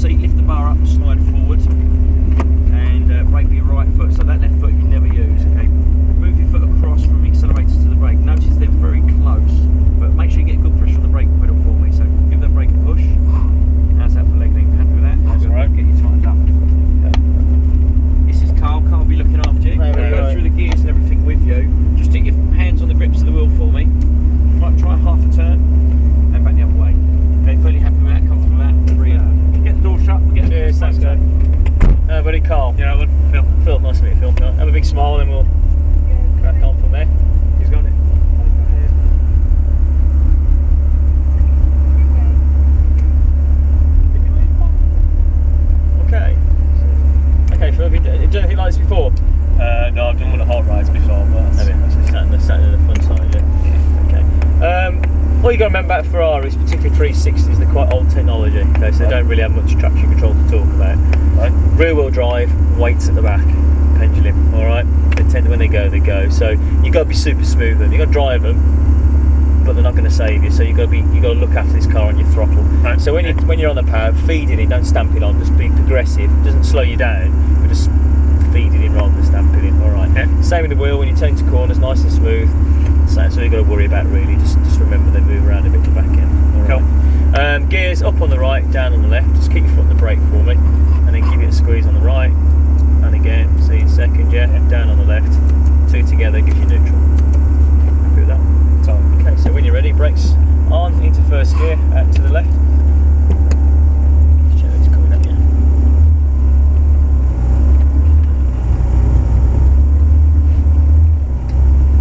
seat, lift the bar up, slide forward, and brake with your right foot. So that left foot you never use. Okay, move your foot across from the accelerator to the brake. Notice they're very close, but make sure you get good pressure on the brake pedal for me. So give that brake a push. How's that for leg length? Happy with that? That's all right. Get you tightened up. This is Carl. Carl will be looking after you. No, Go through the gears and everything with you. Just stick your hands on the grips of the wheel for me. Try half a turn and back the other way. Okay, fairly happy with that, comfortable with that. Brilliant. You get the door shut, we'll get Cheers, thanks, guys. Buddy, Carl. Yeah, good. Phil, nice to meet you, Phil. Have a big smile and we'll crack on from there. He's got it. Okay. Okay, Phil, have you done anything like this before? No, I've done one of the hot rides before, but Have you? Sat in the front side, yeah. Okay. What you got to remember about Ferraris, particularly 360s, they're quite old technology. Okay, so they don't really have much traction control to talk about. Right. Rear wheel drive, weights at the back, pendulum. All right. They tend to, when they go. So you got to be super smooth. Then you got to drive them, but they're not going to save you. So you got to look after this car on your throttle. Right. So when you're on the power, feed it in, don't stamp it on. Just be progressive. It doesn't slow you down, but just feed it in rather than stamp it in. All right. Yeah. Same with the wheel. When you turn into corners, nice and smooth. So that's all you've got to worry about really. Just remember they move around a bit to back end. All right. Cool. Gears up on the right, down on the left. Just keep your foot on the brake for me, and then give it a squeeze on the right, and again. See in second, yeah. Down on the left. Two together gives you neutral. Happy with that? So, Okay. So when you're ready, brakes on into first gear, out to the left. Check it's coming up, yeah.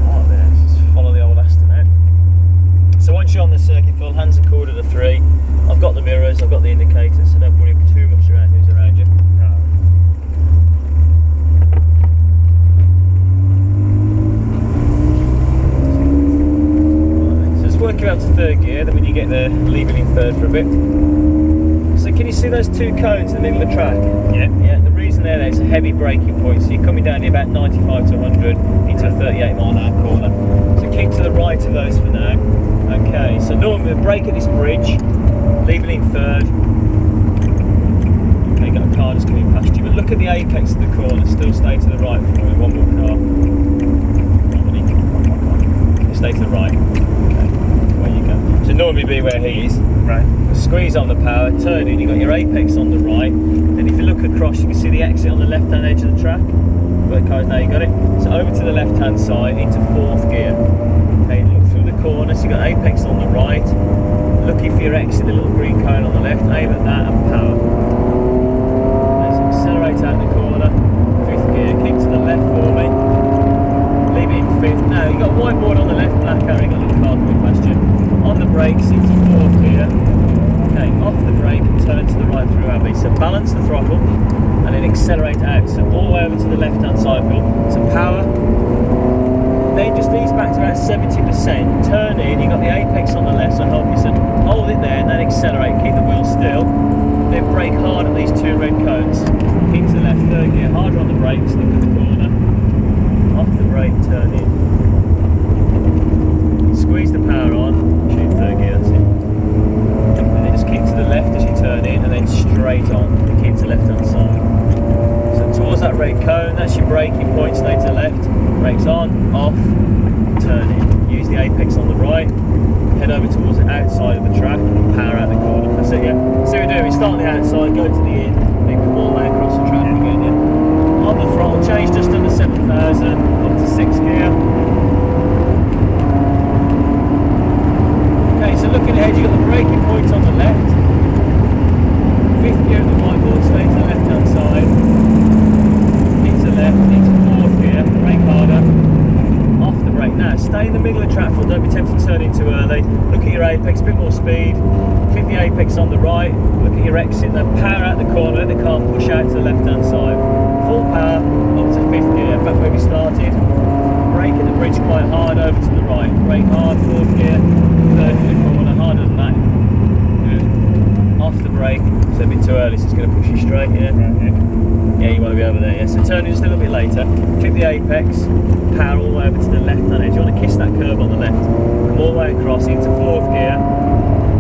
Right there. Just follow the old Aston out. So once you're on the circuit, Phil, hands and cord at the 3. I've got the mirrors, I've got the indicators, so don't worry too much around who's around you. So just work you out to third gear, then when you get there, leave it in third for a bit. So can you see those two cones in the middle of the track? yeah. Yeah, the reason there's a heavy braking point, so you're coming down here about 95 to 100 into a 38 mile an hour corner. So keep to the right of those for now. Okay, so normally we brake at this bridge, leave it in third. Okay, you got a car just coming past you, but look at the apex of the corner, still stay to the right for me, one more car. Stay to the right. Okay, where you go. So normally be where he is. Right. Squeeze on the power, turn in, you've got your apex on the right, then if you look across you can see the exit on the left hand edge of the track. Where the car is now, you got it. So over to the left hand side into fourth gear. Okay, look through the corner, so you've got apex on the right, looking for your exit, the little green cone on the left, aim at that and power. Let's accelerate out the corner, fifth gear, keep to the left for me, leave it in fifth. Now you've got whiteboard on the left, black arrow, you've got a little car coming past you. On the brakes into fourth gear. Okay, off the brake and turn to the right through Abbey. So balance the throttle and then accelerate out. So all the way over to the left hand side, Phil. So power. Then just ease back to about 70%. Turn in, you've got the apex on the left, so help you. So hold it there and then accelerate. Keep the wheel still. Then brake hard at these two red cones. Keep to the left, third gear. Harder on the brakes, look at the corner. Off the brake, turn in. Squeeze the power on, shoot third gear, that's it. And then just keep to the left as you turn in, and then straight on, and keep to the left hand side. So towards that red cone, that's your braking point, stay to the left. Brakes on, off, turn in. Use the apex on the right, head over towards the outside of the track, and power out the corner. That's it, yeah. So we do, we start on the outside, go to the in, then come all the way across the track again, yeah. On the throttle, change just under 7,000, up to 6 gear. Okay, so looking ahead, you've got the braking points on the left. Fifth gear at the whiteboard, stay to the left hand side. Into left, into fourth gear, brake harder. Off the brake. Now, stay in the middle of the track, don't be tempted to turn in too early. Look at your apex, a bit more speed. Click the apex on the right, look at your exit, then power out the corner, let the car push out to the left hand side. Full power, up to fifth gear, back where we started. Brake at the bridge quite hard, over to the right. Brake hard, fourth gear. Third in the corner, harder than that. Good. Off the brake, so a bit too early, so it's going to push you straight, yeah? Yeah, you want to be over there, yeah. So turn in just a little bit later, click the apex, power all the way over to the left hand edge. You want to kiss that curve on the left. Come all the way across into fourth gear,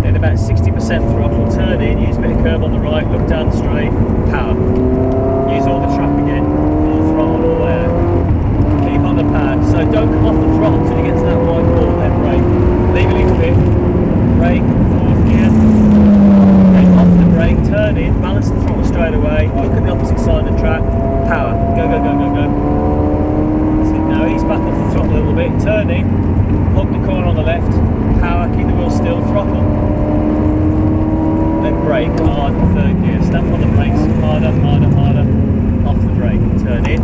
then getting about 60% throttle, turn in, use a bit of curb on the right, look down straight, power. Use all the track again, full throttle all the way out. Keep on the pad, so don't come off the throttle until you get to that white ball, then brake. Leave it in fifth, brake, fourth gear, then off the brake, turn in, balance the throttle straight away, look at the opposite side of the track, power, go, go, go, go, go. So now ease back off the throttle a little bit, turn in, hug the corner on the left, power, keep the wheel still, throttle, then brake, hard, third gear, stamp on the brakes, harder, harder, harder, off the brake, turn in,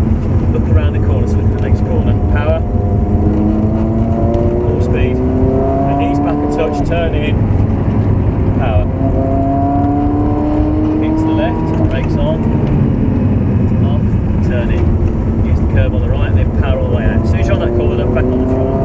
look around the corner, so look at the next corner, power, full speed, and ease back a touch, turn in, power, keep to the left, brakes on, off, turn in, use the curb on the right, and then power all the way out. As soon as you're on that corner, back on the throttle.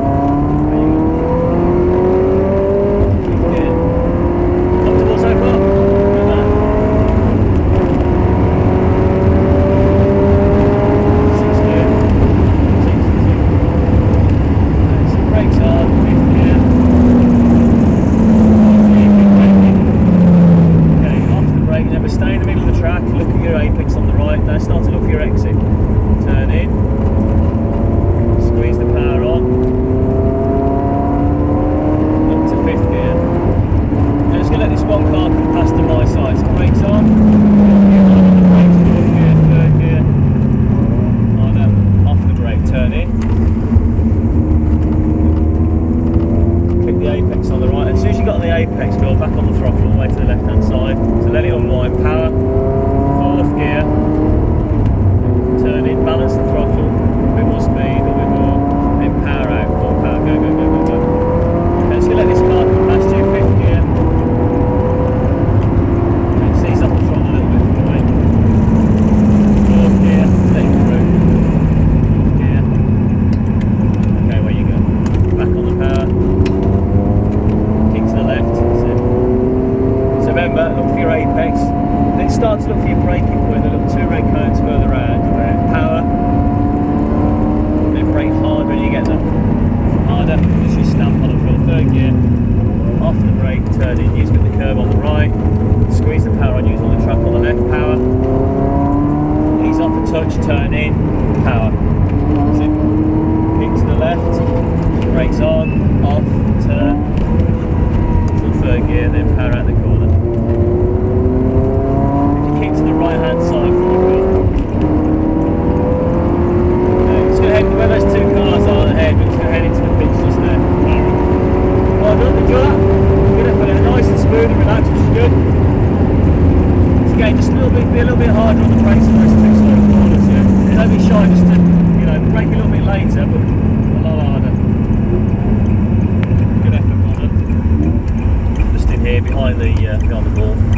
Apex, go back on the throttle all the way to the left hand side, so let it unwind, power, fourth gear, turn in, balance the throttle, a bit more speed, a bit more, then power out, full power, go, go, go, go, go. Okay, so let this car come past you, fifth gear, okay, seize off the throttle a little bit for me, fourth gear, let it through, fourth gear, okay, where you go, back on the power, to the left, so remember, look for your apex, then start to look for your braking point, the little two red cones further around, power, then brake hard when you get them, harder, just stamp on the full third gear, off the brake, turn in, use the curb on the right, squeeze the power on, use all the track on the left, power, ease off a touch, turn in, power, so keep to the left, brakes on, off, turn, third gear, then power out the corner. Keep to the right hand side from the corner. Okay, just going to head where those two cars are ahead, we're just going to head into the pitch just there. Well done, enjoy that. Good effort, nice and smooth and relaxed, which is good. So again, just be a little bit harder on the brakes in those two slow corners, yeah. Don't be shy just to, brake a little bit later, but a lot harder. Good effort, well done. Here behind the ball.